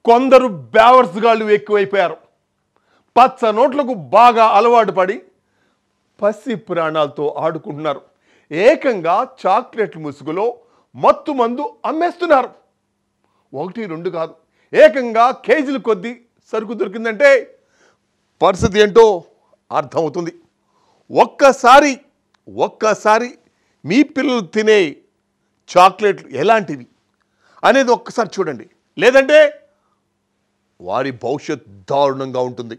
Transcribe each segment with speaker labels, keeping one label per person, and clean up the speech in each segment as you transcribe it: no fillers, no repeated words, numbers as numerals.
Speaker 1: కొందరు బ్యావర్స్ గాళ్ళు ఎక్కువైపోయారు. పచ్చ నోట్లకు బాగా అలవాటు పడి పసి ప్రాణాలతో ఆడుకుంటున్నారు. ఏకంగా చాక్లెట్ ముసుగులో మత్తు మందు అమ్మేస్తున్నారు. 1-2 కాదు, ఏకంగా కేజీల కొద్దీ సరుకు దొరికిందంటే పరిస్థితి ఏంటో అర్థమవుతుంది. ఒక్కసారి మీ పిల్లలు తినే చాక్లెట్లు ఎలాంటివి అనేది ఒక్కసారి చూడండి, లేదంటే వారి భవిష్యత్ దారుణంగా ఉంటుంది.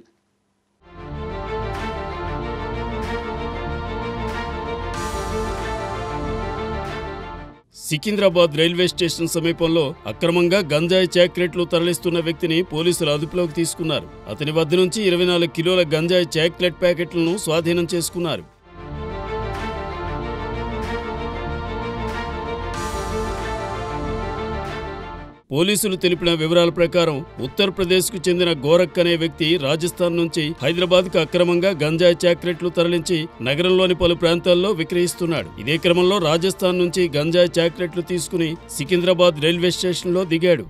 Speaker 2: సికింద్రాబాద్ రైల్వే స్టేషన్ సమీపంలో అక్రమంగా గంజాయి చాక్లెట్లు తరలిస్తున్న వ్యక్తిని పోలీసులు అదుపులోకి తీసుకున్నారు. అతని వద్ద నుంచి 24 కిలోల గంజాయి చాక్లెట్ ప్యాకెట్లను స్వాధీనం చేసుకున్నారు. పోలీసులు తెలిపిన వివరాల ప్రకారం ఉత్తరప్రదేశ్కు చెందిన గోరఖ్ అనే వ్యక్తి రాజస్థాన్ నుంచి హైదరాబాద్కు అక్రమంగా గంజాయి చాక్లెట్లు తరలించి నగరంలోని పలు ప్రాంతాల్లో విక్రయిస్తున్నాడు. ఇదే క్రమంలో రాజస్థాన్ నుంచి గంజాయి చాక్లెట్లు తీసుకుని సికింద్రాబాద్ రైల్వే స్టేషన్లో దిగాడు.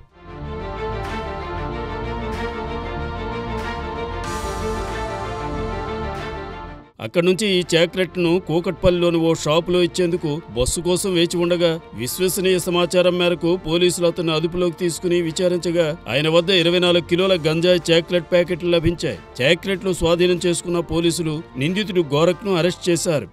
Speaker 2: అక్కడి నుంచి ఈ చాక్లెట్ను కూకట్పల్లిలోని ఓ షాపులో ఇచ్చేందుకు బస్సు కోసం వేచి ఉండగా విశ్వసనీయ సమాచారం మేరకు పోలీసులు అతన్ని అదుపులోకి తీసుకుని విచారించగా ఆయన వద్ద 24 కిలోల గంజాయి చాక్లెట్ ప్యాకెట్లు లభించాయి. చాక్లెట్లు స్వాధీనం చేసుకున్న పోలీసులు నిందితుడు గోరఖ్ను అరెస్ట్ చేశారు.